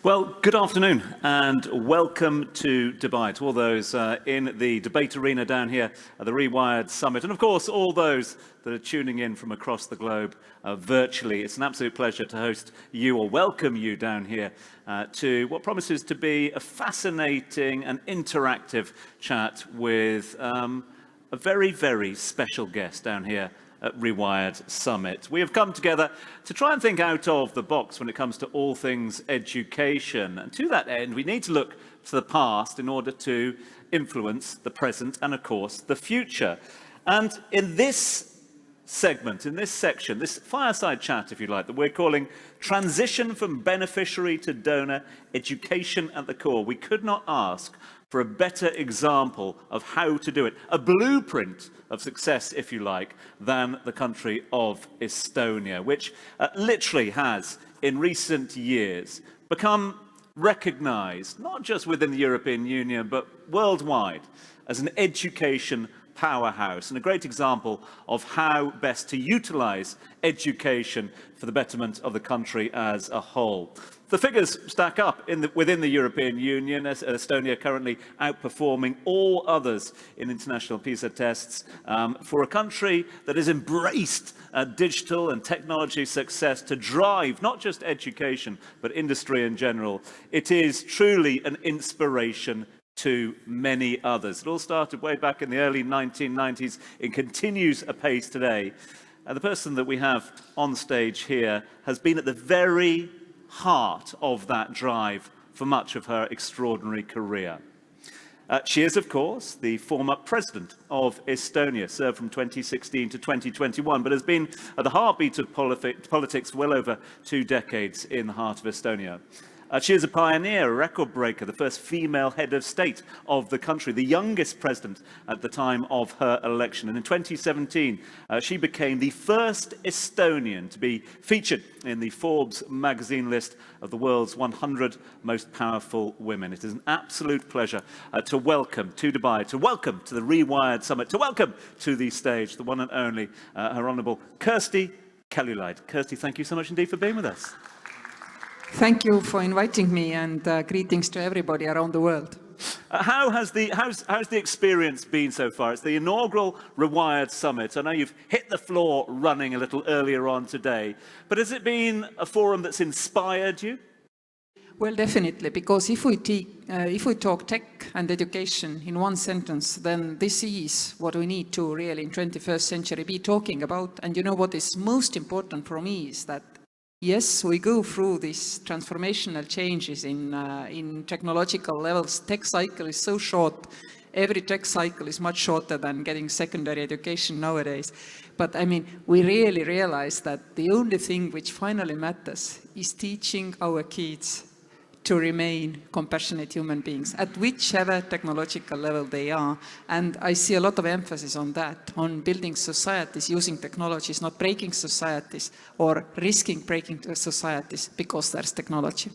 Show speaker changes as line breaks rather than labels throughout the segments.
Well, good afternoon and welcome to Dubai, to all those in the debate arena down here at the Rewired Summit, and of course all those that are tuning in from across the globe virtually. It's an absolute pleasure to host you or welcome you down here to what promises to be a fascinating and interactive chat with a very, very special guest down here at Rewired Summit. We have come together to try and think out of the box when it comes to all things education. And to that end, we need to look to the past in order to influence the present and, of course, the future. And in this segment, in this section, this fireside chat, if you like, that we're calling Transition from Beneficiary to Donor, Education at the Core, we could not ask for a better example of how to do it, a blueprint of success, if you like, than the country of Estonia, which literally has, in recent years, become recognized, not just within the European Union, but worldwide, as an education powerhouse, and a great example of how best to utilize education for the betterment of the country as a whole. The figures stack up within the European Union, as Estonia currently outperforming all others in international PISA tests. For a country that has embraced digital and technology success to drive not just education, but industry in general, it is truly an inspiration to many others. It all started way back in the early 1990s. It continues apace today. The person that we have on stage here has been at the very heart of that drive for much of her extraordinary career. She is, of course, the former president of Estonia, served from 2016 to 2021, but has been at the heartbeat of politics well over 2 decades in the heart of Estonia. She is a pioneer, a record breaker, the first female head of state of the country, the youngest president at the time of her election. And in 2017, she became the first Estonian to be featured in the Forbes magazine list of the world's 100 most powerful women. It is an absolute pleasure to welcome to Dubai, to welcome to the Rewired Summit, to welcome to the stage the one and only Her Honourable Kersti Kaljulaid. Kersti, thank you so much indeed for being with us.
Thank you for inviting me, and greetings to everybody around the world.
How's the experience been so far? It's the inaugural Rewired Summit. I know you've hit the floor running a little earlier on today, but has it been a forum that's inspired you?
Well, definitely, because if we talk tech and education in one sentence, then this is what we need to really in 21st century be talking about. And you know what is most important for me is that yes, we go through these transformational changes in technological levels. Tech cycle is so short. Every tech cycle is much shorter than getting secondary education nowadays. But I mean, we really realize that the only thing which finally matters is teaching our kids to remain compassionate human beings at whichever technological level they are. And I see a lot of emphasis on that, on building societies, using technologies, not breaking societies or risking breaking societies because there's technology.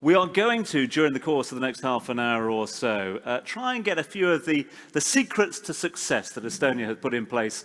We are going to, during the course of the next half an hour or so, try and get a few of the secrets to success that Estonia has put in place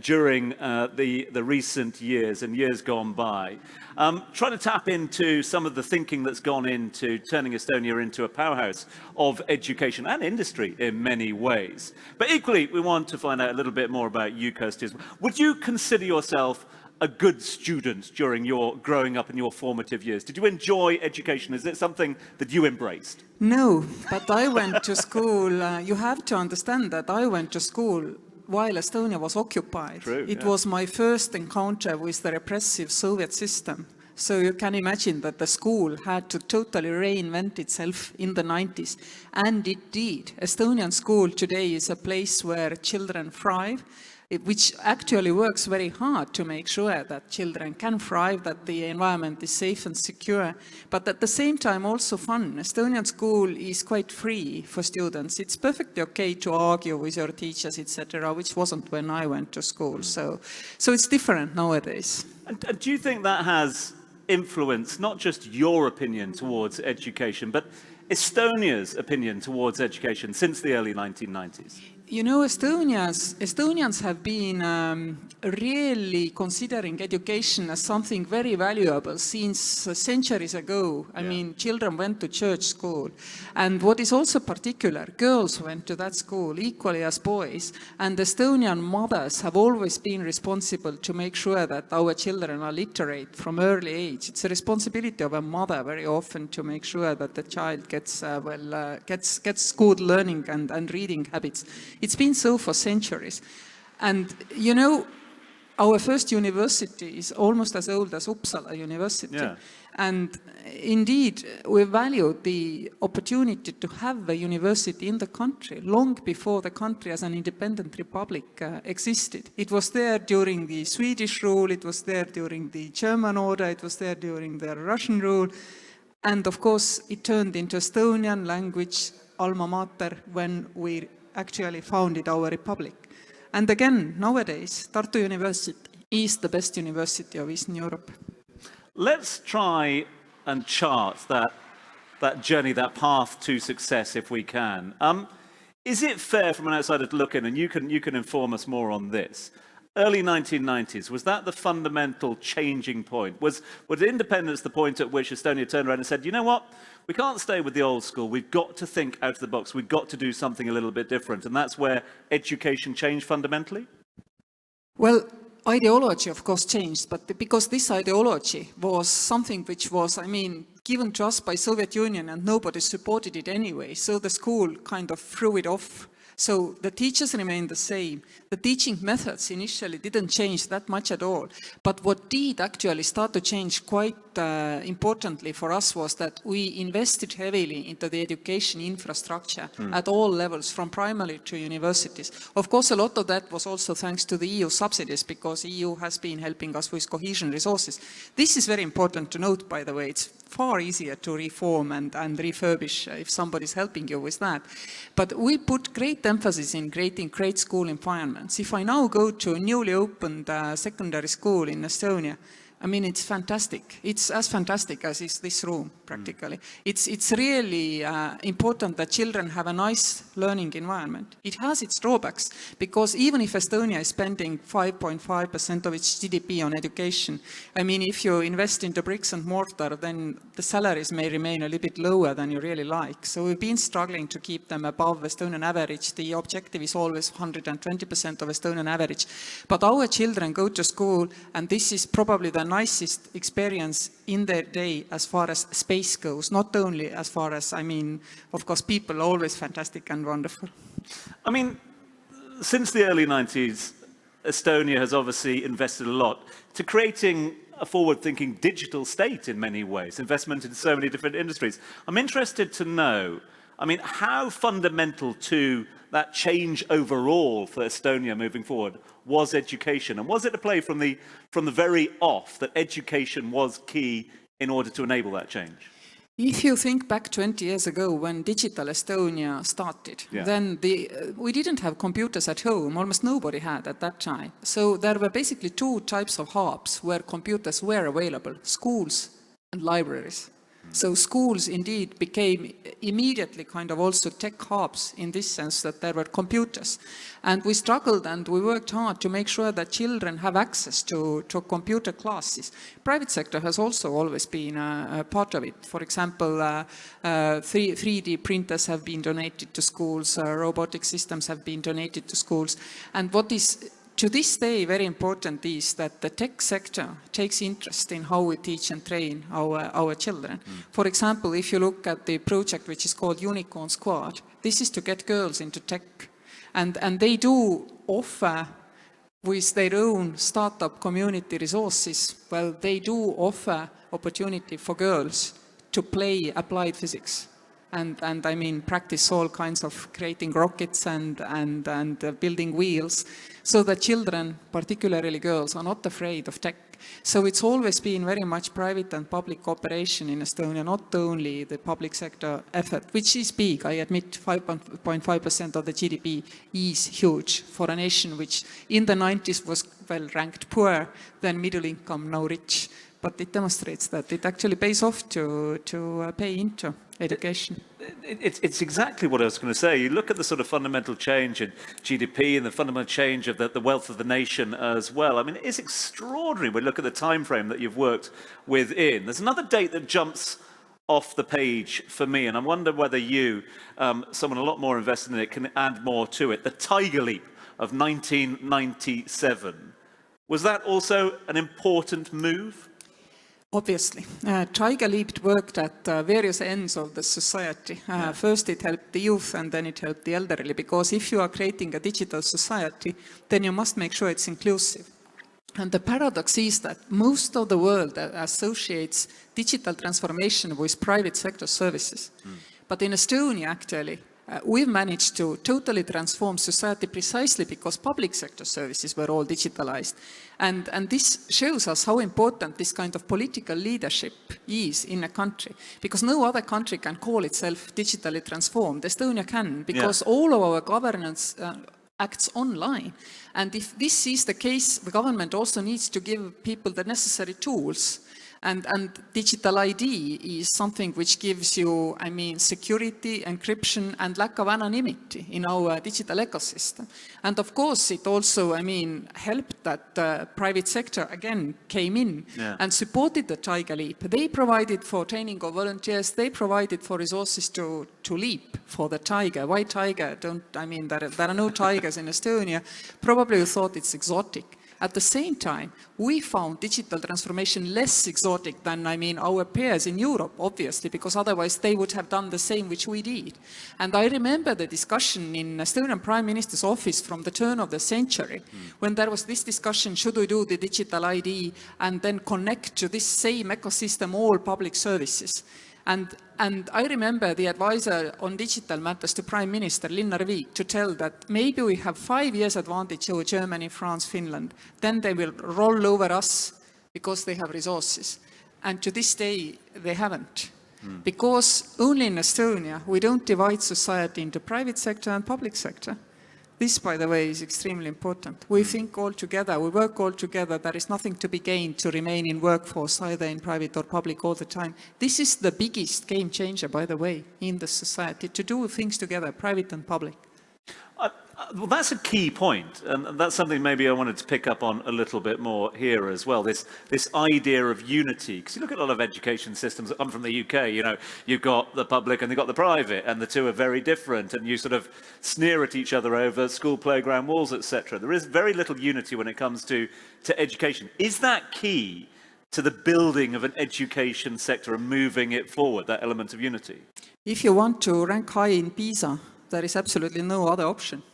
during the recent years and years gone by. Trying to tap into some of the thinking that's gone into turning Estonia into a powerhouse of education and industry in many ways. But equally, we want to find out a little bit more about you, Kersti. Would you consider yourself a good student during your growing up in your formative years? Did you enjoy education? Is it something that you embraced?
No, but I went to school. You have to understand that I went to school while Estonia was occupied.
True,
it was my first encounter with the repressive Soviet system. So you can imagine that the school had to totally reinvent itself in the 90s. And it did. Estonian school today is a place where children thrive, which actually works very hard to make sure that children can thrive, that the environment is safe and secure, but at the same time also fun. Estonian school is quite free for students. It's perfectly okay to argue with your teachers, etc., which wasn't when I went to school. So it's different nowadays.
And do you think that has influenced not just your opinion towards education, but Estonia's opinion towards education since the early 1990s?
you know, Estonians have been really considering education as something very valuable since centuries ago. I mean, children went to church school. And what is also particular, girls went to that school equally as boys. And Estonian mothers have always been responsible to make sure that our children are literate from early age. It's a responsibility of a mother very often to make sure that the child gets good learning and reading habits. It's been so for centuries. And, you know, our first university is almost as old as Uppsala University. Yeah. And indeed, we valued the opportunity to have a university in the country long before the country as an independent republic existed. It was there during the Swedish rule, it was there during the German order, it was there during the Russian rule. And of course, it turned into Estonian language alma mater when we actually founded our republic. And again, nowadays, Tartu University is the best university of Eastern Europe.
Let's try and chart that journey, that path to success, if we can. Is it fair from an outsider to look in, and you can inform us more on this, early 1990s, was that the fundamental changing point? Was independence the point at which Estonia turned around and said, you know what, we can't stay with the old school, we've got to think out of the box, we've got to do something a little bit different, and that's where education changed fundamentally?
Well, ideology, of course, changed, but because this ideology was something which was, I mean, given to us by Soviet Union and nobody supported it anyway, so the school kind of threw it off. So the teachers remained the same. The teaching methods initially didn't change that much at all. But what did actually start to change quite importantly for us was that we invested heavily into the education infrastructure at all levels, from primary to universities. Of course, a lot of that was also thanks to the EU subsidies, because EU has been helping us with cohesion resources. This is very important to note, by the way. It's far easier to reform and refurbish if somebody's helping you with that. But we put great emphasis in creating great school environments. If I now go to a newly opened secondary school in Estonia, I mean, it's fantastic. It's as fantastic as is this room, practically. It's really important that children have a nice learning environment. It has its drawbacks, because even if Estonia is spending 5.5% of its GDP on education, I mean, if you invest into bricks and mortar, then the salaries may remain a little bit lower than you really like. So we've been struggling to keep them above Estonian average. The objective is always 120% of Estonian average. But our children go to school, and this is probably the nicest experience in their day as far as space goes, not only as far as, I mean, of course, people are always fantastic and wonderful.
I mean, since the early 90s, Estonia has obviously invested a lot to creating a forward-thinking digital state in many ways, investment in so many different industries. I'm interested to know, I mean, how fundamental to that change overall for Estonia moving forward was education? And was it a play from the very off that education was key in order to enable that change?
If you think back 20 years ago when Digital Estonia started, then we didn't have computers at home. Almost nobody had at that time. So there were basically two types of hubs where computers were available: schools and libraries. So schools indeed became immediately kind of also tech hubs in this sense that there were computers. And we struggled and we worked hard to make sure that children have access to computer classes. Private sector has also always been a part of it. For example, 3D printers have been donated to schools, robotic systems have been donated to schools. And what is to this day very important is that the tech sector takes interest in how we teach and train our children. For example, if you look at the project which is called Unicorn Squad, this is to get girls into tech. And they do offer, with their own startup community resources, well, they do offer opportunity for girls to play applied physics. And I mean, practice all kinds of creating rockets and building wheels, so that children, particularly girls, are not afraid of tech. So it's always been very much private and public cooperation in Estonia, not only the public sector effort, which is big. I admit 5.5% of the GDP is huge for a nation which in the 90s was well ranked poor, then middle income, now rich. But it demonstrates that it actually pays off to pay into education.
it's exactly what I was going to say. You look at the sort of fundamental change in GDP and the fundamental change of the wealth of the nation as well. I mean, it's extraordinary when you look at the time frame that you've worked within. There's another date that jumps off the page for me, and I wonder whether you, someone a lot more invested in it, can add more to it. The Tiger Leap of 1997. Was that also an important move?
Obviously. Tiger Leap worked at various ends of the society. First it helped the youth and then it helped the elderly, because if you are creating a digital society, then you must make sure it's inclusive. And the paradox is that most of the world associates digital transformation with private sector services. But in Estonia, actually, we've managed to totally transform society precisely because public sector services were all digitalized. And this shows us how important this kind of political leadership is in a country, because no other country can call itself digitally transformed. Estonia can, because all of our governance acts online. And if this is the case, the government also needs to give people the necessary tools. And digital ID is something which gives you, I mean, security, encryption, and lack of anonymity in our digital ecosystem. And of course, it also, I mean, helped that the private sector, again, came in and supported the Tiger Leap. They provided for training of volunteers. They provided for resources to leap for the tiger. Why tiger? There are no tigers in Estonia. Probably you thought it's exotic. At the same time, we found digital transformation less exotic than, our peers in Europe, obviously, because otherwise they would have done the same which we did. And I remember the discussion in Estonian Prime Minister's office from the turn of the century, when there was this discussion, should we do the digital ID and then connect to this same ecosystem all public services? And I remember the advisor on digital matters to Prime Minister Linnar Viik to tell that maybe we have 5 years advantage over Germany, France, Finland. Then they will roll over us because they have resources. And to this day, they haven't. Because only in Estonia, we don't divide society into private sector and public sector. This, by the way, is extremely important. We think all together, we work all together. There is nothing to be gained to remain in workforce, either in private or public, all the time. This is the biggest game changer, by the way, in the society, to do things together, private and public.
Well, that's a key point, and that's something maybe I wanted to pick up on a little bit more here as well, this idea of unity. Because you look at a lot of education systems that come from the UK, you've got the public and you've got the private, and the two are very different, and you sort of sneer at each other over school playground walls, etc. There is very little unity when it comes to education. Is that key to the building of an education sector and moving it forward, that element of unity?
If you want to rank high in PISA, there is absolutely no other option.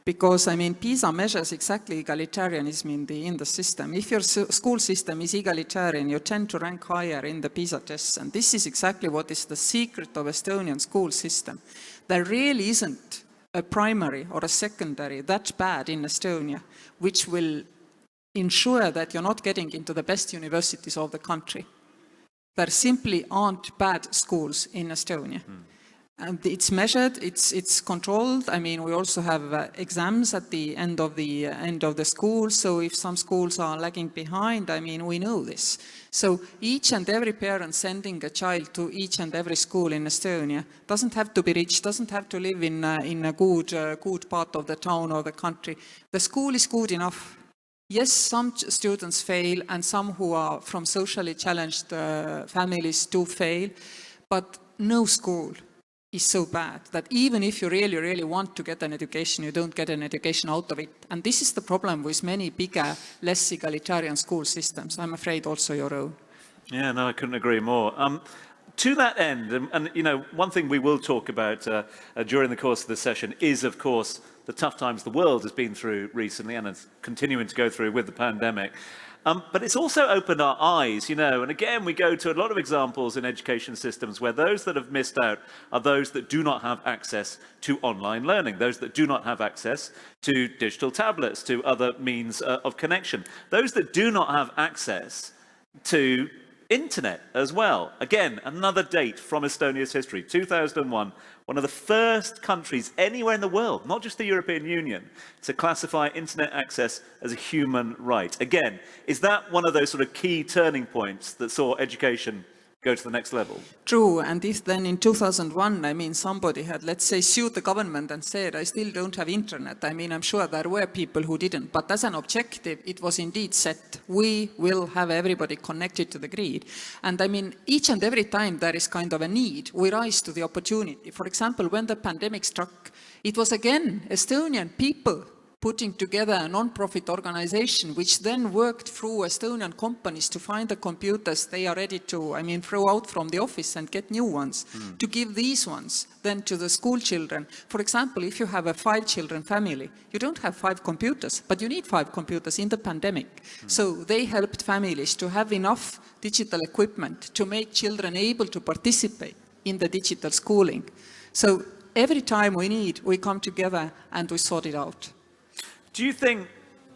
Because, PISA measures exactly egalitarianism in the system. If your school system is egalitarian, you tend to rank higher in the PISA tests. And this is exactly what is the secret of Estonian school system. There really isn't a primary or a secondary that bad in Estonia, which will ensure that you're not getting into the best universities of the country. There simply aren't bad schools in Estonia. And it's measured, it's controlled. We also have exams at the end of the school. So if some schools are lagging behind, we know this. So each and every parent sending a child to each and every school in Estonia doesn't have to be rich, doesn't have to live in a good part of the town or the country. The school is good enough. Yes, some students fail, and some who are from socially challenged families do fail, but no school is so bad that even if you really, really want to get an education, you don't get an education out of it. And this is the problem with many bigger, less egalitarian school systems. I'm afraid also your own.
Yeah, no, I couldn't agree more. To that end, and one thing we will talk about during the course of the session is, of course, the tough times the world has been through recently and is continuing to go through with the pandemic. But it's also opened our eyes, and again, we go to a lot of examples in education systems where those that have missed out are those that do not have access to online learning, those that do not have access to digital tablets, to other means of connection, those that do not have access to internet as well. Again, another date from Estonia's history, 2001, one of the first countries anywhere in the world, not just the European Union, to classify internet access as a human right. Again, is that one of those sort of key turning points that saw education go to the next level.
True, and if then in 2001, I mean, somebody had, let's say, sued the government and said, I still don't have internet. I mean, I'm sure there were people who didn't, but as an objective, it was indeed set. We will have everybody connected to the grid. And I mean, each and every time there is kind of a need, we rise to the opportunity. For example, when the pandemic struck, it was again Estonian people putting together a non-profit organization which then worked through Estonian companies to find the computers they are ready to, I mean, throw out from the office and get new ones, to give these ones then to the school children. For example, if you have a 5-children family, you don't have 5 computers, but you need 5 computers in the pandemic. So they helped families to have enough digital equipment to make children able to participate in the digital schooling. So every time we need, we come together and we sort it out.
Do you think,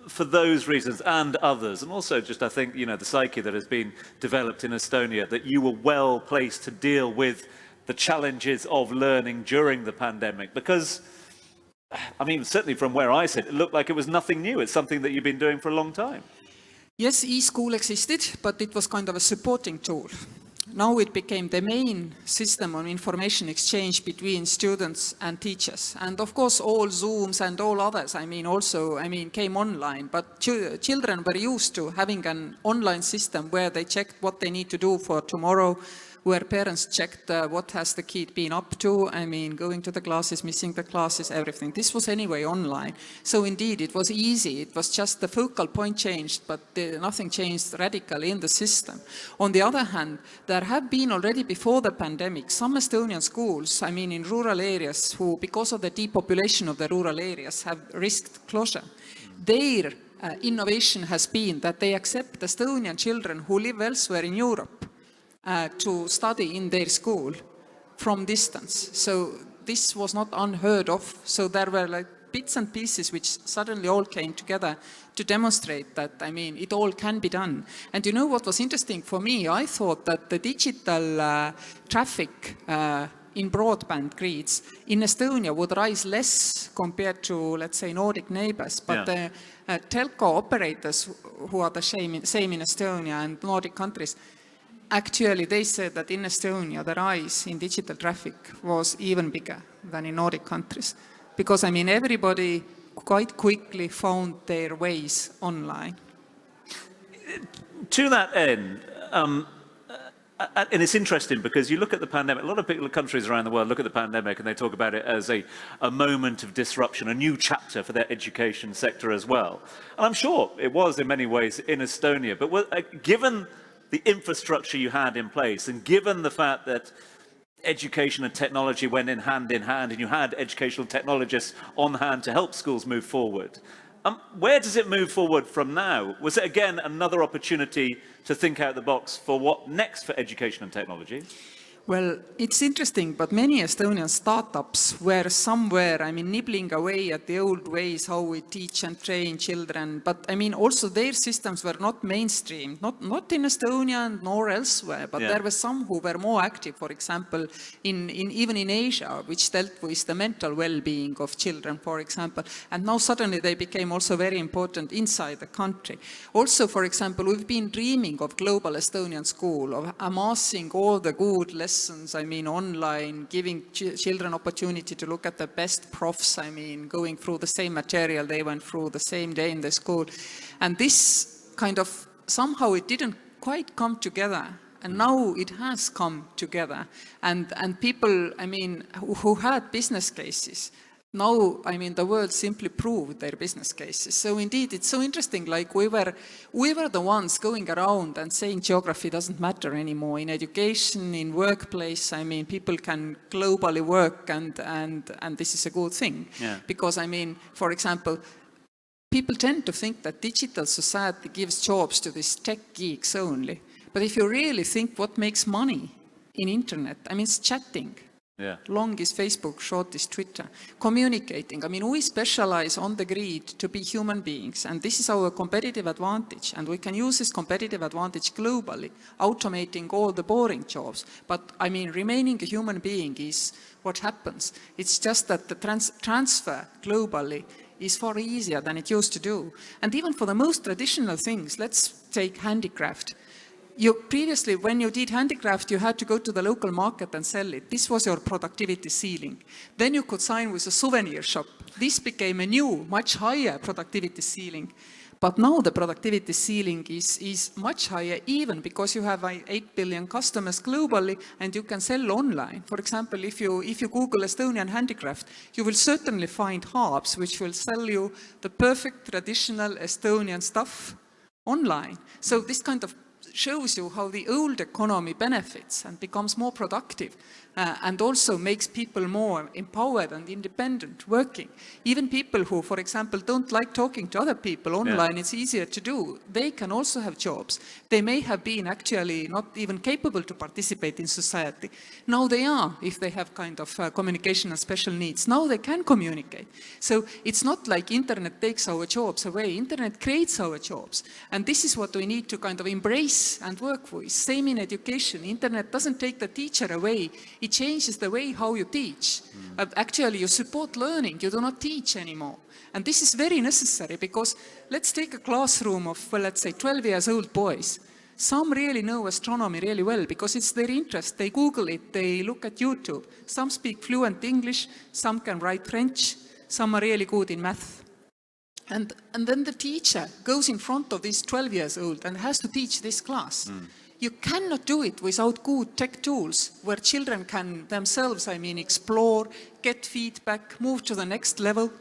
for those reasons and others, and also just I think, you know, the psyche that has been developed in Estonia, that you were well placed to deal with the challenges of learning during the pandemic? Because, I mean, certainly from where I sit, it looked like it was nothing new. It's something that you've been doing for a long time.
Yes, e-school existed, but it was kind of a supporting tool. Now it became the main system of information exchange between students and teachers. And of course, all Zooms and all others, came online. But children were used to having an online system where they checked what they need to do for tomorrow, where parents checked what has the kid been up to, going to the classes, missing the classes, everything. This was anyway online. So indeed, it was easy. It was just the focal point changed, but nothing changed radically in the system. On the other hand, there have been already before the pandemic, some Estonian schools, in rural areas who, because of the depopulation of the rural areas, have risked closure. Their innovation has been that they accept Estonian children who live elsewhere in Europe to study in their school from distance. So this was not unheard of. So there were like bits and pieces which suddenly all came together to demonstrate that, it all can be done. And you know what was interesting for me? I thought that the digital traffic in broadband grids in Estonia would rise less compared to, let's say, Nordic neighbors. But the telco operators, who are the same in Estonia and Nordic countries, actually, they said that in Estonia, the rise in digital traffic was even bigger than in Nordic countries. Because, everybody quite quickly found their ways online.
To that end, and it's interesting because you look at the pandemic, a lot of countries around the world look at the pandemic and they talk about it as a moment of disruption, a new chapter for their education sector as well. And I'm sure it was in many ways in Estonia, but given the infrastructure you had in place, and given the fact that education and technology went in hand, and you had educational technologists on hand to help schools move forward, where does it move forward from now? Was it again another opportunity to think out the box for what next for education and technology?
Well, it's interesting, but many Estonian startups were somewhere, nibbling away at the old ways, how we teach and train children. But, also their systems were not mainstream, not in Estonia nor elsewhere, but there were some who were more active, for example, even in Asia, which dealt with the mental well-being of children, for example. And now suddenly they became also very important inside the country. Also, for example, we've been dreaming of Global Estonian School, of amassing all the good lessons, online, giving children opportunity to look at the best profs, going through the same material they went through the same day in the school. And this kind of, somehow it didn't quite come together. And now it has come together. And people, who had business cases, now, the world simply proved their business cases. So indeed, it's so interesting, like we were the ones going around and saying geography doesn't matter anymore. In education, in workplace, people can globally work and this is a good thing. Yeah. Because, for example, people tend to think that digital society gives jobs to these tech geeks only. But if you really think what makes money in internet, it's chatting. Yeah. Long is Facebook, short is Twitter. Communicating. We specialize on the grid to be human beings, and this is our competitive advantage, and we can use this competitive advantage globally, automating all the boring jobs. But, remaining a human being is what happens. It's just that the transfer globally is far easier than it used to do. And even for the most traditional things, let's take handicraft. Previously, when you did handicraft, you had to go to the local market and sell it. This was your productivity ceiling. Then you could sign with a souvenir shop. This became a new, much higher productivity ceiling. But now the productivity ceiling is much higher, even because you have 8 billion customers globally and you can sell online. For example, if you Google Estonian handicraft, you will certainly find hubs which will sell you the perfect traditional Estonian stuff online. So this kind of shows you how the old economy benefits and becomes more productive and also makes people more empowered and independent working. Even people who, for example, don't like talking to other people online, it's easier to do. They can also have jobs. They may have been actually not even capable to participate in society. Now they are, if they have kind of communication and special needs. Now they can communicate. So it's not like internet takes our jobs away. Internet creates our jobs. And this is what we need to kind of embrace and work with. Same in education. Internet doesn't take the teacher away. It changes the way how you teach. Actually, you support learning. You do not teach anymore. And this is very necessary because let's take a classroom of, well, let's say 12 years old boys. Some really know astronomy really well because it's their interest. They Google it, they look at YouTube. Some speak fluent English, some can write French, some are really good in math. And then the teacher goes in front of this 12 years old and has to teach this class. You cannot do it without good tech tools where children can themselves, explore, get feedback, move to the next level.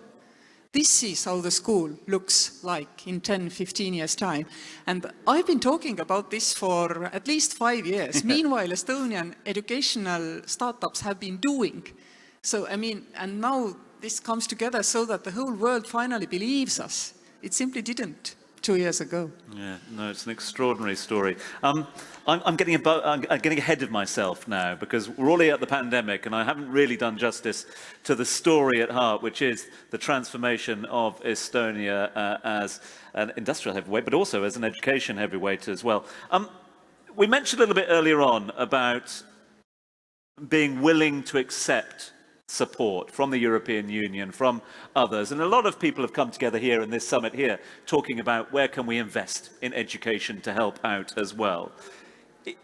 This is how the school looks like in 10, 15 years' time. And I've been talking about this for at least 5 years. Meanwhile, Estonian educational startups have been doing. So, and now this comes together so that the whole world finally believes us. It simply didn't 2 years ago.
Yeah, no, it's an extraordinary story. I'm getting ahead of myself now because we're already at the pandemic and I haven't really done justice to the story at heart, which is the transformation of Estonia as an industrial heavyweight, but also as an education heavyweight as well. We mentioned a little bit earlier on about being willing to accept support from the European Union, from others. And a lot of people have come together here in this summit here talking about where can we invest in education to help out as well.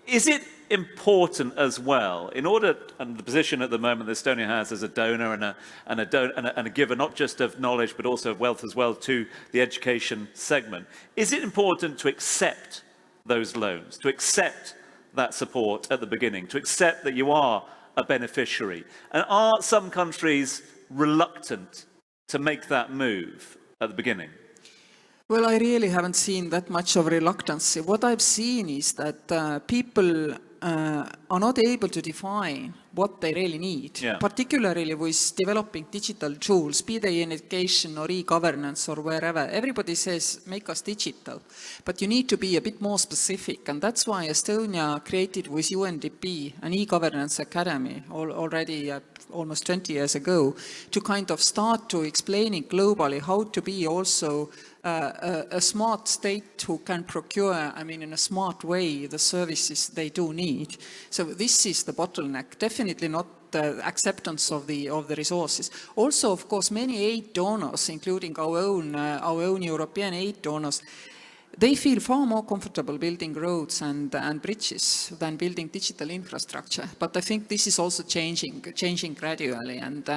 Is it important as well, in order, and the position at the moment that Estonia has as a donor and a giver, not just of knowledge, but also of wealth as well to the education segment, is it important to accept those loans, to accept that support at the beginning, to accept that you are a beneficiary? And are some countries reluctant to make that move at the beginning?
Well, I really haven't seen that much of reluctance. What I've seen is that people are not able to define what they really need, particularly with developing digital tools, be they in education or e-governance or wherever. Everybody says, make us digital, but you need to be a bit more specific. And that's why Estonia created with UNDP an e-governance academy already almost 20 years ago to kind of start to explaining globally how to be also a smart state who can procure, in a smart way, the services they do need. So this is the bottleneck, definitely not the acceptance of the resources. Also, of course, many aid donors, including our own European aid donors, they feel far more comfortable building roads and bridges than building digital infrastructure. But I think this is also changing gradually. And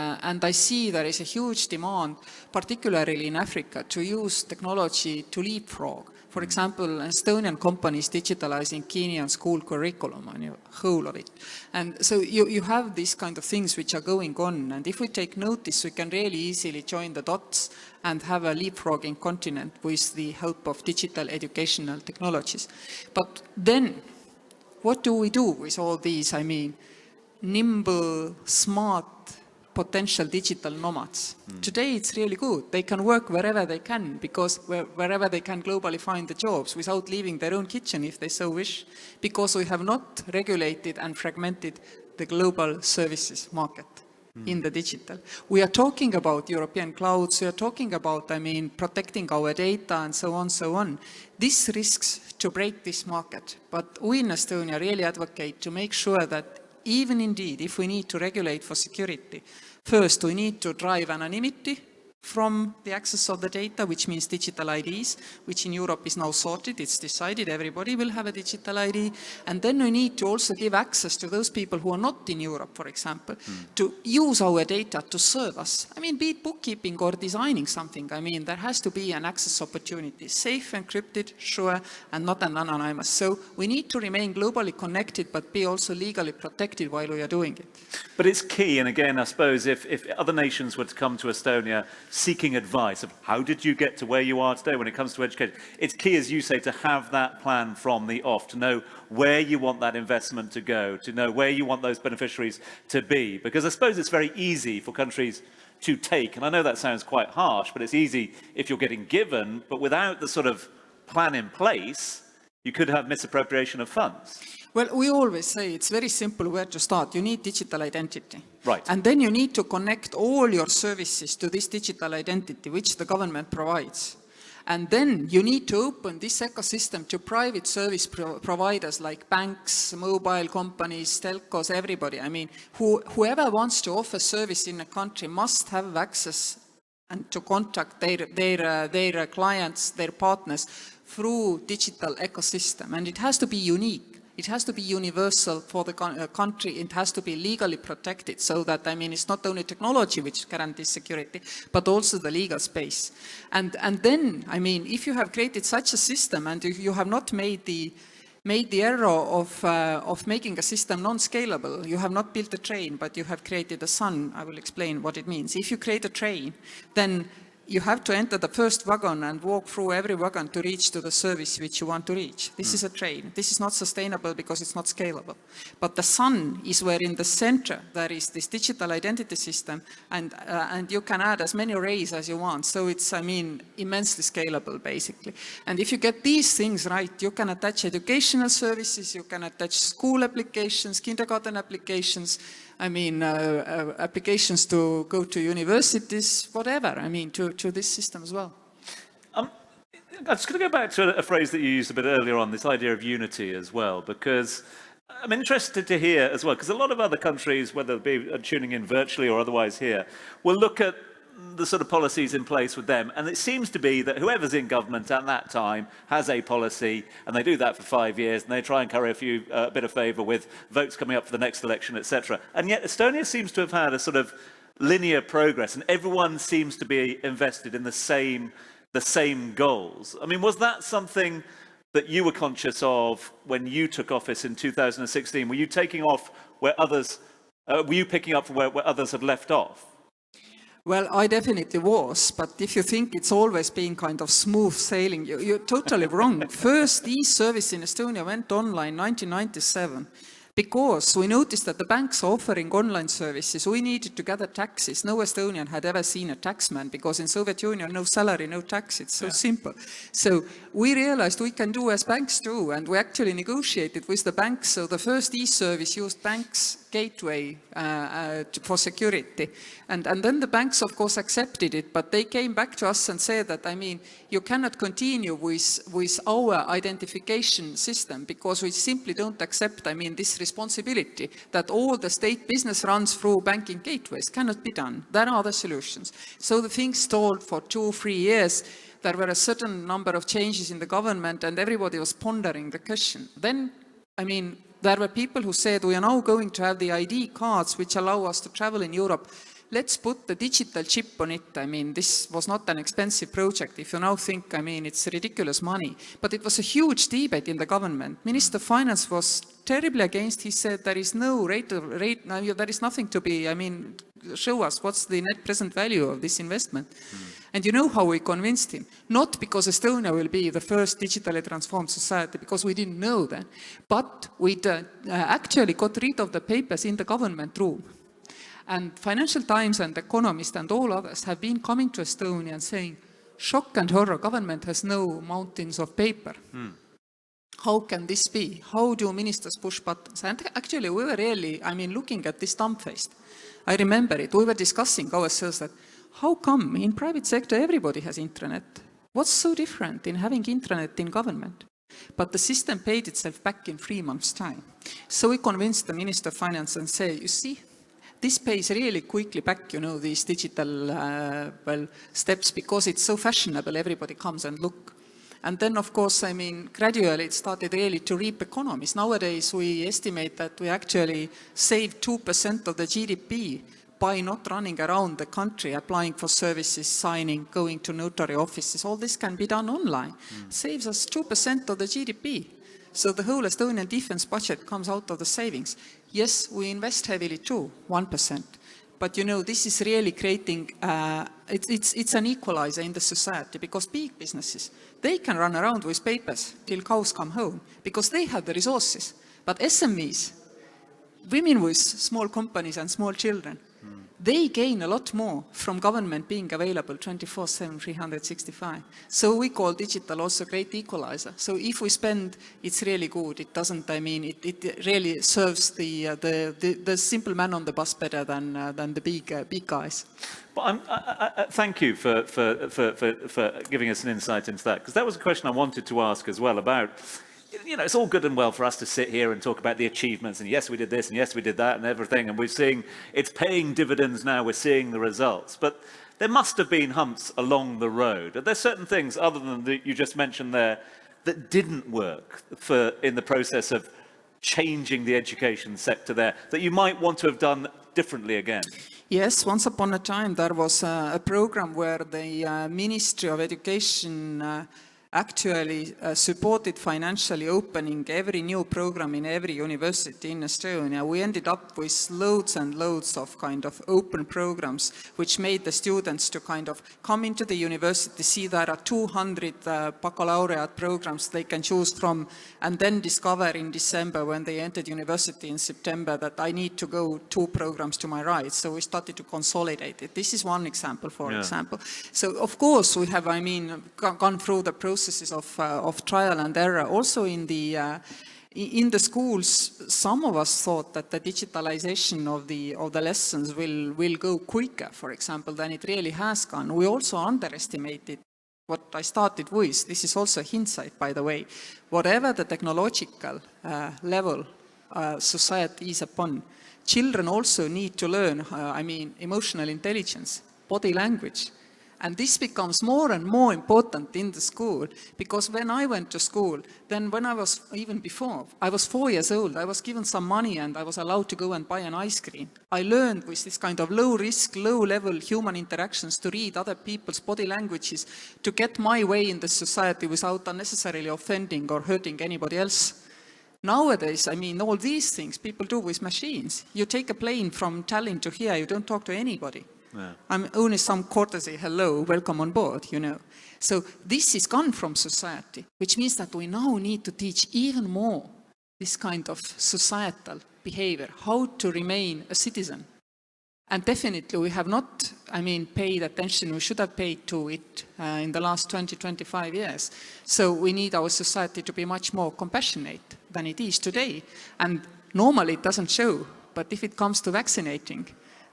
I see there is a huge demand, particularly in Africa, to use technology to leapfrog. For example, Estonian companies digitalizing Kenyan school curriculum and the whole of it. And so you have these kind of things which are going on. And if we take notice, we can really easily join the dots and have a leapfrogging continent with the help of digital educational technologies. But then, what do we do with all these, nimble, smart, potential digital nomads? Today it's really good. They can work wherever they can because wherever they can globally find the jobs without leaving their own kitchen if they so wish, because we have not regulated and fragmented the global services market in the digital. We are talking about European clouds, we are talking about, protecting our data and so on, so on. This risks to break this market, but we in Estonia really advocate to make sure that even indeed, if we need to regulate for security, first we need to drive anonymity from the access of the data, which means digital IDs, which in Europe is now sorted. It's decided everybody will have a digital ID. And then we need to also give access to those people who are not in Europe, for example, to use our data to serve us. I mean, be it bookkeeping or designing something, I mean, there has to be an access opportunity, safe, encrypted, sure, and not an anonymous. So we need to remain globally connected, but be also legally protected while we are doing it.
But it's key, and again, I suppose, if other nations were to come to Estonia seeking advice of how did you get to where you are today when it comes to education, it's key, as you say, to have that plan from the off, to know where you want that investment to go, to know where you want those beneficiaries to be. Because I suppose it's very easy for countries to take, and I know that sounds quite harsh, but it's easy if you're getting given, but without the sort of plan in place, you could have misappropriation of funds.
Well, we always say it's very simple where to start. You need digital identity.
Right.
And then you need to connect all your services to this digital identity, which the government provides. And then you need to open this ecosystem to private service providers like banks, mobile companies, telcos, everybody. I mean, whoever wants to offer service in a country must have access and to contact their clients, their partners through digital ecosystem. And it has to be unique. It has to be universal for the country. It has to be legally protected so that, I mean, it's not only technology which guarantees security, but also the legal space. And then, I mean, if you have created such a system and if you have not made the error of making a system non-scalable, you have not built a train, but you have created a sun. I will explain what it means. If you create a train, then you have to enter the first wagon and walk through every wagon to reach to the service which you want to reach. This is a train. This is not sustainable because it's not scalable. But the sun is where in the center there is this digital identity system, and you can add as many rays as you want. So it's, I mean, immensely scalable, basically. And if you get these things right, you can attach educational services, you can attach school applications, kindergarten applications, I mean, applications to go to universities, whatever, I mean, to this system as well.
I'm just going to go back to a phrase that you used a bit earlier on, this idea of unity as well, because I'm interested to hear as well, because a lot of other countries, whether it be tuning in virtually or otherwise here, will look at the sort of policies in place with them, and it seems to be that whoever's in government at that time has a policy, and they do that for 5 years, and they try and curry a bit of favour with votes coming up for the next election, etc. And yet Estonia seems to have had a sort of linear progress, and everyone seems to be invested in the same goals. I mean, was that something that you were conscious of when you took office in 2016? Were you taking off where others, were you picking up from where others had left off?
Well, I definitely was, but if you think it's always been kind of smooth sailing, you're totally wrong. First e-service in Estonia went online in 1997 because we noticed that the banks are offering online services. We needed to gather taxes. No Estonian had ever seen a taxman because in Soviet Union, no salary, no tax. It's so simple. So we realized we can do as banks do, and we actually negotiated with the banks. So the first e-service used banks' gateway for security. And then the banks, of course, accepted it, but they came back to us and said that, I mean, you cannot continue with our identification system because we simply don't accept, I mean, this responsibility that all the state business runs through banking gateways. Cannot be done. There are other solutions. So the thing stalled for 2 or 3 years. There were a certain number of changes in the government and everybody was pondering the question. Then, I mean, there were people who said, we are now going to have the ID cards which allow us to travel in Europe. Let's put the digital chip on it. I mean, this was not an expensive project. If you now think, I mean, it's ridiculous money. But it was a huge debate in the government. Minister of Finance was terribly against. He said there is no there is nothing to be, I mean, show us what's the net present value of this investment. And you know how we convinced him? Not because Estonia will be the first digitally transformed society, because we didn't know that, but we actually got rid of the papers in the government room. And Financial Times and Economist and all others have been coming to Estonia and saying, shock and horror, government has no mountains of paper. How can this be? How do ministers push buttons? And actually we were really, I mean, looking at this dumbfaced. I remember it. We were discussing ourselves that how come in private sector everybody has intranet? What's so different in having intranet in government? But the system paid itself back in 3 months' time. So we convinced the Minister of Finance and say, you see, this pays really quickly back, these digital steps, because it's so fashionable, everybody comes and look. And then, of course, gradually it started really to reap economies. Nowadays, we estimate that we actually save 2% of the GDP by not running around the country, applying for services, signing, going to notary offices. All this can be done online. Saves us 2% of the GDP. So the whole Estonian defense budget comes out of the savings. Yes, we invest heavily too, 1%. But this is really creating, it's an equalizer in the society, because big businesses, they can run around with papers till cows come home because they have the resources. But SMEs, women with small companies and small children, they gain a lot more from government being available 24/7, 365. So we call digital also great equalizer. So if we spend, it's really good. It doesn't, it really serves the simple man on the bus better than the big guys.
But thank you for giving us an insight into that, because that was a question I wanted to ask as well about. It's all good and well for us to sit here and talk about the achievements, and yes, we did this, and yes, we did that, and everything, and we're seeing it's paying dividends now, we're seeing the results. But there must have been humps along the road. Are there certain things, other than that you just mentioned there, that didn't work in the process of changing the education sector there, that you might want to have done differently again?
Yes, once upon a time there was a program where the Ministry of Education actually supported financially opening every new program in every university in Estonia. We ended up with loads and loads of kind of open programs, which made the students to kind of come into the university, see there are 200 baccalaureate programs they can choose from, and then discover in December, when they entered university in September, that I need to go 2 programs to my right. So we started to consolidate it. This is one example, for example. So of course we have, gone through the processes of trial and error. Also in the schools, some of us thought that the digitalization of the lessons will go quicker, for example, than it really has gone. We also underestimated what I started with. This is also hindsight, by the way. Whatever the technological level society is upon, children also need to learn, emotional intelligence, body language. And this becomes more and more important in the school, because when I went to school, then when I was, even before, I was 4 years old, I was given some money and I was allowed to go and buy an ice cream. I learned with this kind of low risk, low level human interactions to read other people's body languages, to get my way in the society without unnecessarily offending or hurting anybody else. Nowadays, all these things people do with machines. You take a plane from Tallinn to here, you don't talk to anybody. Yeah. Only some courtesy, hello, welcome on board, So this is gone from society, which means that we now need to teach even more this kind of societal behavior, how to remain a citizen. And definitely we have not, paid attention, we should have paid to it in the last 20, 25 years. So we need our society to be much more compassionate than it is today. And normally it doesn't show, but if it comes to vaccinating,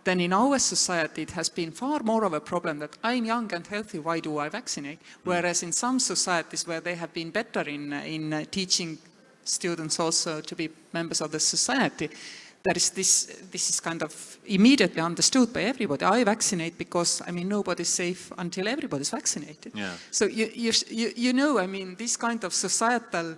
then in our society it has been far more of a problem that I'm young and healthy, why do I vaccinate? Whereas in some societies where they have been better in teaching students also to be members of the society, there is this is kind of immediately understood by everybody. I vaccinate because, nobody's safe until everybody's vaccinated. Yeah. So this kind of societal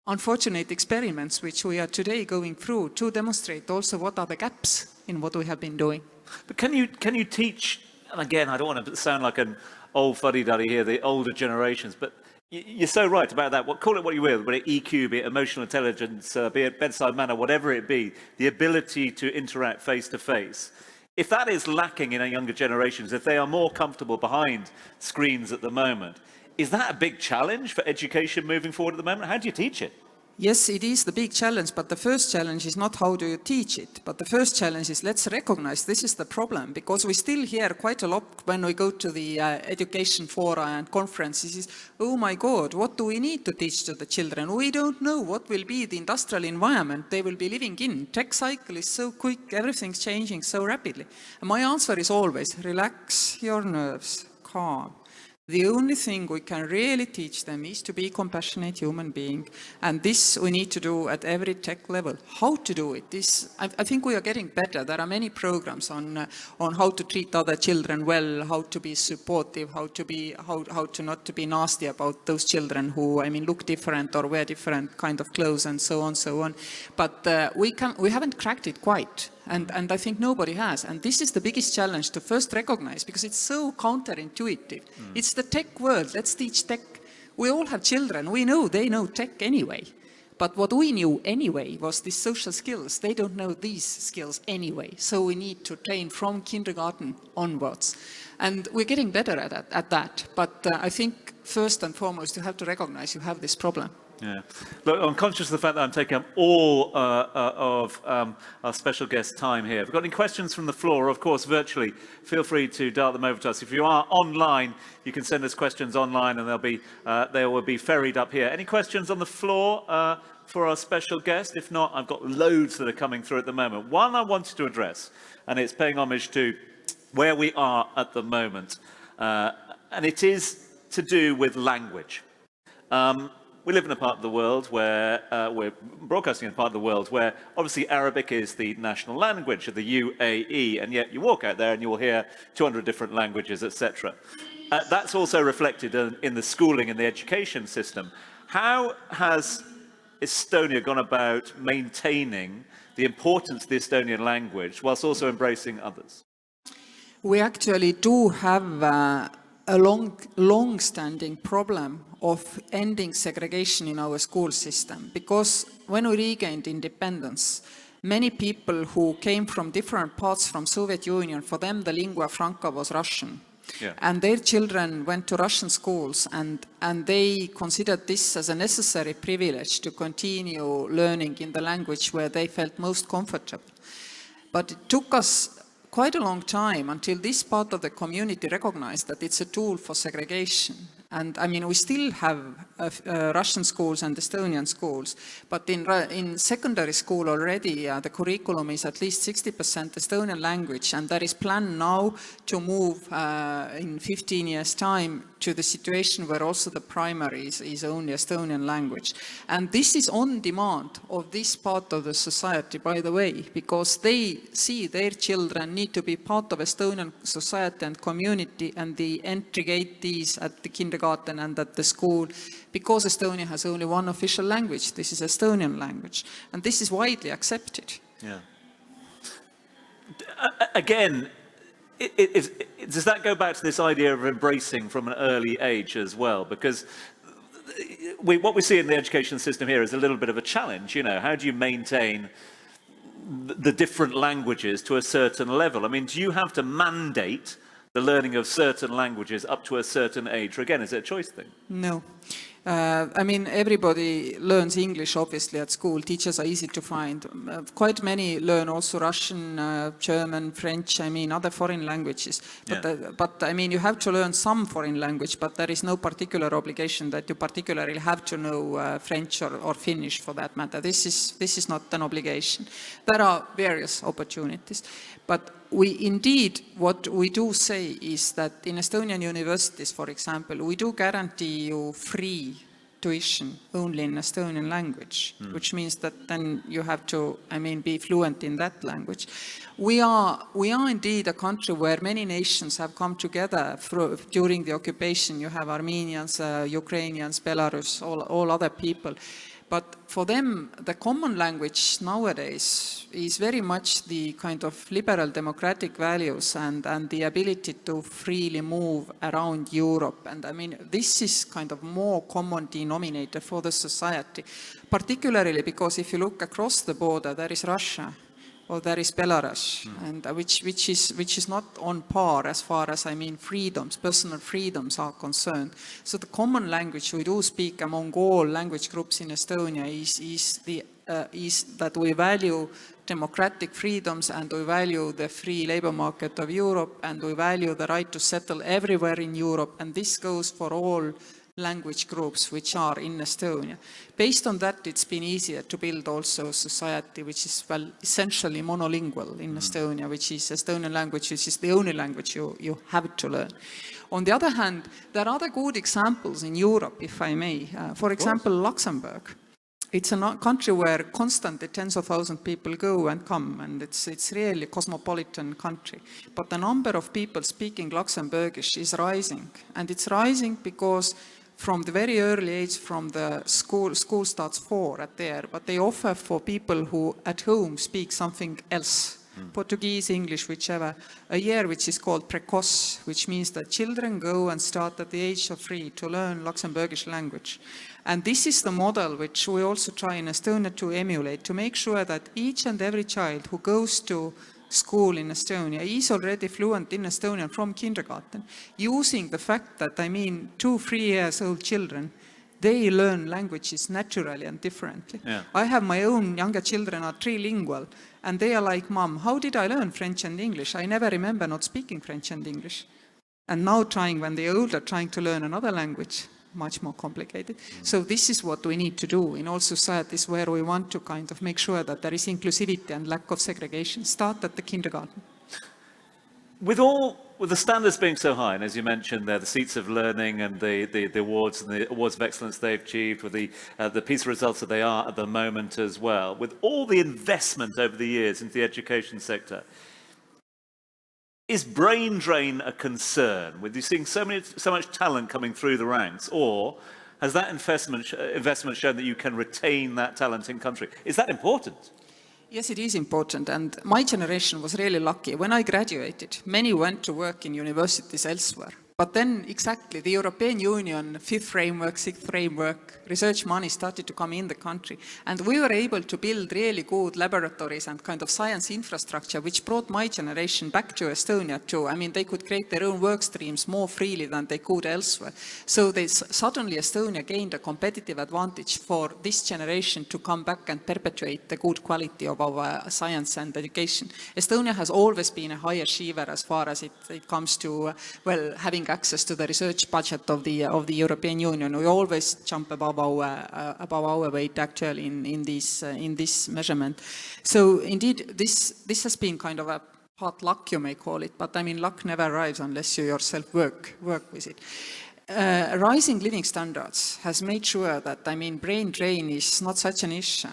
unfortunate experiments which we are today going through to demonstrate also what are the gaps in what we have been doing.
But can you teach, and again, I don't want to sound like an old fuddy-duddy here, the older generations, but you're so right about that. Call it what you will, be it EQ, be it emotional intelligence, be it bedside manner, whatever it be, the ability to interact face-to-face. If that is lacking in our younger generations, if they are more comfortable behind screens at the moment, is that a big challenge for education moving forward at the moment? How do you teach it?
Yes, it is the big challenge, but the first challenge is not how do you teach it, but the first challenge is let's recognize this is the problem, because we still hear quite a lot when we go to the education fora and conferences is, oh my God, what do we need to teach to the children? We don't know what will be the industrial environment they will be living in. Tech cycle is so quick, everything's changing so rapidly. And my answer is always, relax your nerves, calm. The only thing we can really teach them is to be a compassionate human being. And this we need to do at every tech level. How to do it? I think we are getting better. There are many programs on how to treat other children well, how to be supportive, how to not to be nasty about those children who, look different or wear different kind of clothes and so on, so on. But we haven't cracked it quite. And I think nobody has. And this is the biggest challenge to first recognize, because it's so counterintuitive. It's the tech world. Let's teach tech. We all have children. We know they know tech anyway. But what we knew anyway was these social skills. They don't know these skills anyway. So we need to train from kindergarten onwards. And we're getting better at that. But I think first and foremost, you have to recognize you have this problem.
Yeah. Look, I'm conscious of the fact that I'm taking up all of our special guest time here. If you've got any questions from the floor, or of course virtually, feel free to dart them over to us. If you are online, you can send us questions online and they will be ferried up here. Any questions on the floor for our special guest? If not, I've got loads that are coming through at the moment. One I wanted to address, and it's paying homage to where we are at the moment, and it is to do with language. We live in a part of the world where we're broadcasting in a part of the world where obviously Arabic is the national language of the UAE, and yet you walk out there and you will hear 200 different languages, etc. That's also reflected in the schooling and the education system. How has Estonia gone about maintaining the importance of the Estonian language whilst also embracing others?
We actually do have a long-standing problem of ending segregation in our school system, because when we regained independence, many people who came from different parts from Soviet Union, for them the lingua franca was Russian. Yeah. And their children went to Russian schools, and they considered this as a necessary privilege to continue learning in the language where they felt most comfortable. But it took us quite a long time until this part of the community recognized that it's a tool for segregation. And we still have Russian schools and Estonian schools, but in secondary school already the curriculum is at least 60% Estonian language, and there is plan now to move in 15 years' time to the situation where also the primary is only Estonian language. And this is on demand of this part of the society, by the way, because they see their children need to be part of Estonian society and community, and they integrate these at the kindergarten and at the school, because Estonia has only one official language. This is Estonian language, and this is widely accepted.
Yeah. Again, does that go back to this idea of embracing from an early age as well? Because what we see in the education system here is a little bit of a challenge. How do you maintain the different languages to a certain level? Do you have to mandate the learning of certain languages up to a certain age? Or again, is it a choice thing?
No. Everybody learns English, obviously, at school. Teachers are easy to find. Quite many learn also Russian, German, French, other foreign languages. But you have to learn some foreign language, but there is no particular obligation that you particularly have to know French or Finnish, for that matter. This is not an obligation. There are various opportunities. But what we do say is that in Estonian universities, for example, we do guarantee you free tuition only in Estonian language, which means that then you have to, be fluent in that language. We are indeed a country where many nations have come together during the occupation. You have Armenians, Ukrainians, Belarus, all other people. But for them, the common language nowadays is very much the kind of liberal democratic values and the ability to freely move around Europe. And this is kind of more common denominator for the society, particularly because if you look across the border, there is Russia, or there is Belarus, and which is not on par as far as freedoms, personal freedoms are concerned. So the common language we do speak among all language groups in Estonia is that we value democratic freedoms, and we value the free labor market of Europe, and we value the right to settle everywhere in Europe, and this goes for all language groups which are in Estonia. Based on that, it's been easier to build also a society which is, well, essentially monolingual in Estonia, which is Estonian language, which is the only language you have to learn. On the other hand, there are other good examples in Europe, if I may. For example, Luxembourg. It's a country where constantly tens of thousands of people go and come, and it's really a cosmopolitan country. But the number of people speaking Luxembourgish is rising, and it's rising because from the very early age, from the school starts 4 at there, but they offer for people who at home speak something else, Portuguese, English, whichever, a year which is called precoce, which means that children go and start at the age of 3 to learn Luxembourgish language. And this is the model which we also try in Estonia to emulate, to make sure that each and every child who goes to school in Estonia is already fluent in Estonian from kindergarten, using the fact that, 2-3 years old children, they learn languages naturally and differently. Yeah. I have my own younger children are trilingual, and they are like, Mom, how did I learn French and English? I never remember not speaking French and English. And now when they're older, trying to learn another language, much more complicated. So this is what we need to do in all societies where we want to kind of make sure that there is inclusivity and lack of segregation. Start at the kindergarten.
With the standards being so high, and as you mentioned there, the seats of learning and the awards and the awards of excellence they've achieved, with the PISA results that they are at the moment as well, with all the investment over the years into the education sector, is brain drain a concern with you seeing so much talent coming through the ranks, or has that investment shown that you can retain that talent in country? Is that important?
Yes, it is important, and my generation was really lucky. When I graduated, many went to work in universities elsewhere. But then exactly the European Union, 5th framework, 6th framework, research money started to come in the country. And we were able to build really good laboratories and kind of science infrastructure, which brought my generation back to Estonia too. They could create their own work streams more freely than they could elsewhere. So suddenly Estonia gained a competitive advantage for this generation to come back and perpetuate the good quality of our science and education. Estonia has always been a high achiever as far as it comes to, having access to the research budget of the European Union. We always jump above our weight actually in this measurement. So indeed, this has been kind of a part luck, you may call it, but luck never arrives unless you yourself work with it. Rising living standards has made sure that brain drain is not such an issue.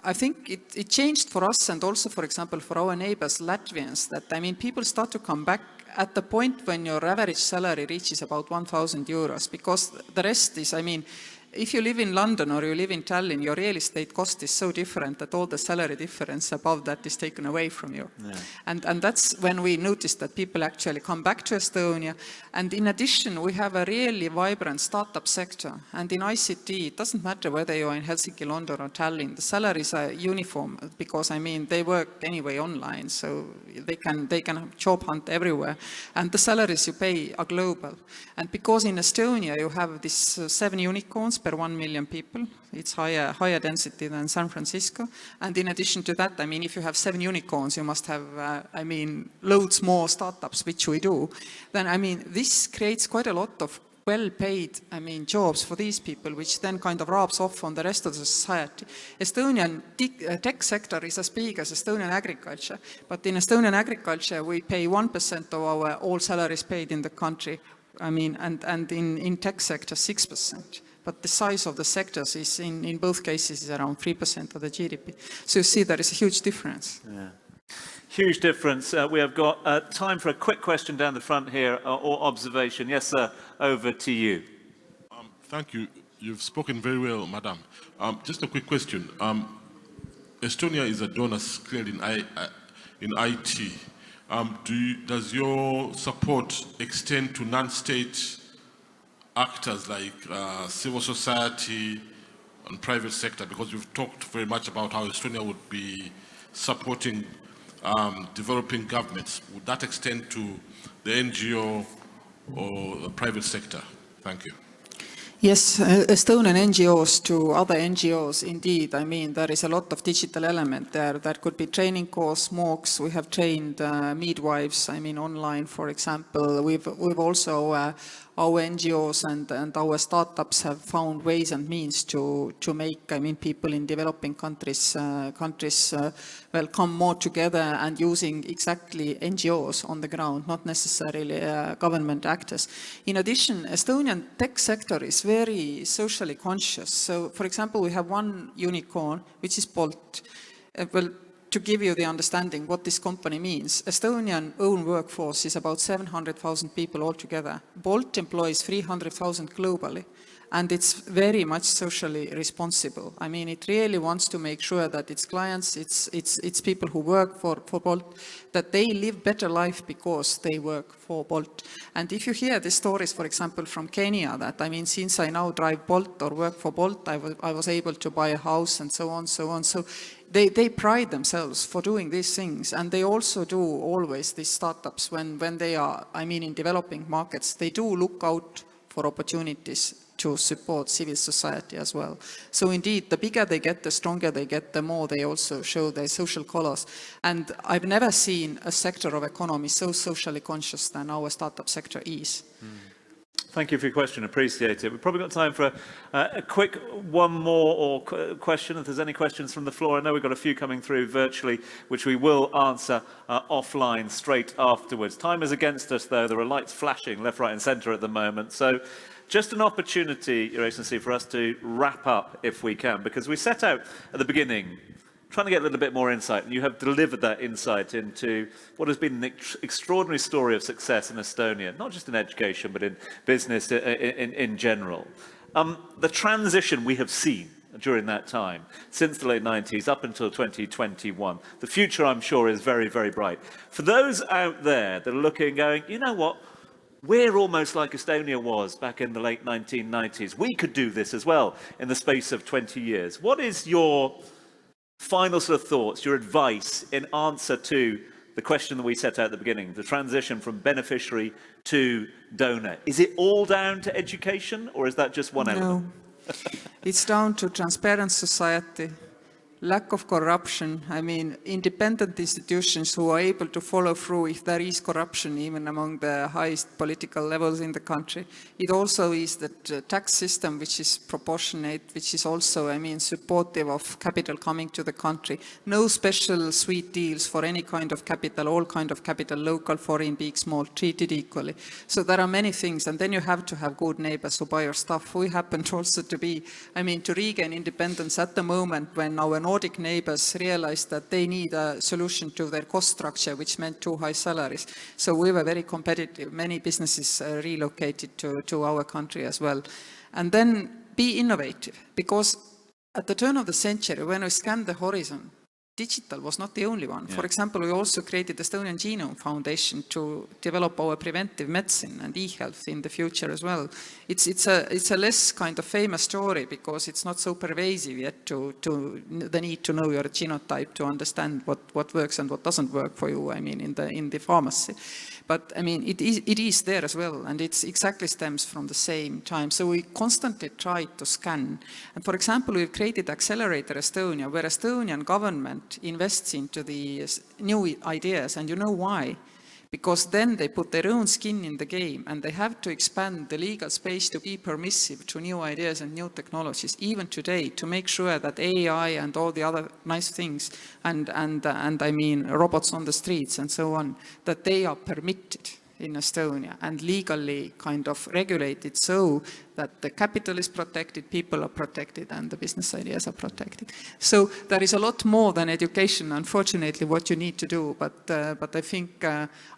I think it changed for us, and also, for example, for our neighbors Latvians, that people start to come back at the point when your average salary reaches about 1,000 euros, because the rest is, if you live in London or you live in Tallinn, your real estate cost is so different that all the salary difference above that is taken away from you. Yeah. And that's when we noticed that people actually come back to Estonia. And in addition, we have a really vibrant startup sector. And in ICT, it doesn't matter whether you're in Helsinki, London or Tallinn, the salaries are uniform because, they work anyway online, so they can job hunt everywhere. And the salaries you pay are global. And because in Estonia you have these 7 unicorns per 1 million people. It's higher density than San Francisco. And in addition to that, if you have 7 unicorns, you must have, loads more startups, which we do. Then, this creates quite a lot of well-paid, jobs for these people, which then kind of rubs off on the rest of the society. Estonian tech sector is as big as Estonian agriculture. But in Estonian agriculture, we pay 1% of our all salaries paid in the country. And in tech sector, 6%. But the size of the sectors is, in both cases, is around 3% of the GDP. So you see there is a huge difference.
Yeah. Huge difference. We have got time for a quick question down the front here, or observation. Yes, sir, over to you.
Thank you. You've spoken very well, madam. Just a quick question. Estonia is a donor scale in IT. Does your support extend to non-state actors like civil society and private sector? Because you've talked very much about how Estonia would be supporting developing governments. Would that extend to the NGO or the private sector? Thank you.
Yes, Estonian NGOs to other NGOs, indeed. I mean, there is a lot of digital element there. That could be training course, MOOCs. We have trained midwives, I mean, online, for example. We've also, our NGOs and our startups have found ways and means to make, I mean, people in developing countries, well, come more together and using exactly NGOs on the ground, not necessarily government actors. In addition, Estonian tech sector is very socially conscious. So, for example, we have one unicorn, which is Bolt. Well, to give you the understanding what this company means, Estonian own workforce is about 700,000 people altogether. Bolt employs 300,000 globally, and it's very much socially responsible. I mean, it really wants to make sure that its clients, its people who work for Bolt, that they live better life because they work for Bolt. And if you hear the stories, for example, from Kenya, that, I mean, since I now drive Bolt or work for Bolt, I was able to buy a house and so on, so on. So they pride themselves for doing these things, and they also do always these startups when they are, I mean, in developing markets, they do look out for opportunities to support civil society as well. So indeed, the bigger they get, the stronger they get, the more they also show their social colors. And I've never seen a sector of economy so socially conscious than our startup sector is.
Thank you for your question. Appreciate it. We've probably got time for a quick one more question. If there's any questions from the floor, I know we've got a few coming through virtually, which we will answer offline straight afterwards. Time is against us, though. There are lights flashing left, right, and centre at the moment. So just an opportunity, Your Excellency, for us to wrap up if we can, because we set out at the beginning trying to get a little bit more insight, and you have delivered that insight into what has been an extraordinary story of success in Estonia, not just in education, but in business in general. The transition we have seen during that time, since the late 90s up until 2021, the future, I'm sure, is very, very bright. For those out there that are looking and going, you know what, we're almost like Estonia was back in the late 1990s. We could do this as well in the space of 20 years. What is your final sort of thoughts, your advice in answer to the question that we set out at the beginning, the transition from beneficiary to donor? Is it all down to education, or is that just one element?
No, it's down to transparent society, lack of corruption. I mean, independent institutions who are able to follow through if there is corruption, even among the highest political levels in the country. It also is that tax system which is proportionate, which is also, I mean, supportive of capital coming to the country. No special sweet deals for any kind of capital, all kind of capital, local, foreign, big, small, treated equally. So there are many things, and then you have to have good neighbors who buy your stuff. We happen to also to be, I mean, to regain independence at the moment when our Nordic neighbors realized that they need a solution to their cost structure, which meant too high salaries. So we were very competitive. Many businesses relocated to our country as well. And then be innovative, because at the turn of the century, when we scanned the horizon, digital was not the only one. Yeah. For example, we also created the Estonian Genome Foundation to develop our preventive medicine and e-health in the future as well. It's a less kind of famous story because it's not so pervasive yet to the need to know your genotype to understand what works and what doesn't work for you, I mean, in the pharmacy. But I mean, it is there as well, and it exactly stems from the same time. So we constantly try to scan. And for example, we've created Accelerator Estonia, where Estonian government invests into the new ideas. And you know why? Because then they put their own skin in the game, and they have to expand the legal space to be permissive to new ideas and new technologies, even today, to make sure that AI and all the other nice things, and I mean robots on the streets and so on, that they are permitted in Estonia and legally kind of regulated so that the capital is protected, people are protected, and the business ideas are protected. So there is a lot more than education, unfortunately, what you need to do. But I think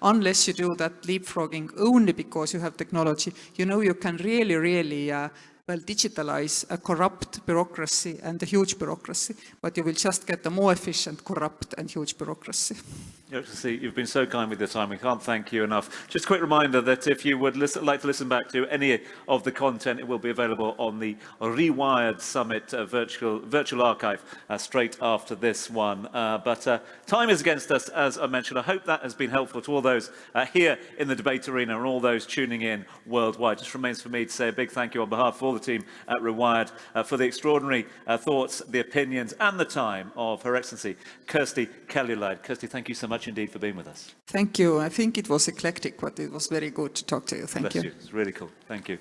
unless you do that leapfrogging only because you have technology, you know, you can really well, digitalize a corrupt bureaucracy and a huge bureaucracy, but you will just get a more efficient, corrupt, and huge bureaucracy.
Your Excellency, you've been so kind with your time. We can't thank you enough. Just a quick reminder that if you would like to listen back to any of the content, it will be available on the Rewired Summit virtual archive straight after this one. But time is against us, as I mentioned. I hope that has been helpful to all those here in the debate arena and all those tuning in worldwide. Just remains for me to say a big thank you on behalf of all the team at Rewired for the extraordinary thoughts, the opinions and the time of Her Excellency Kersti Kaljulaid. Kersti, thank you so much indeed for being with us.
Thank you. I think it was eclectic, but it was very good to talk to you. Thank
Bless
you.
you. It's really cool. Thank you.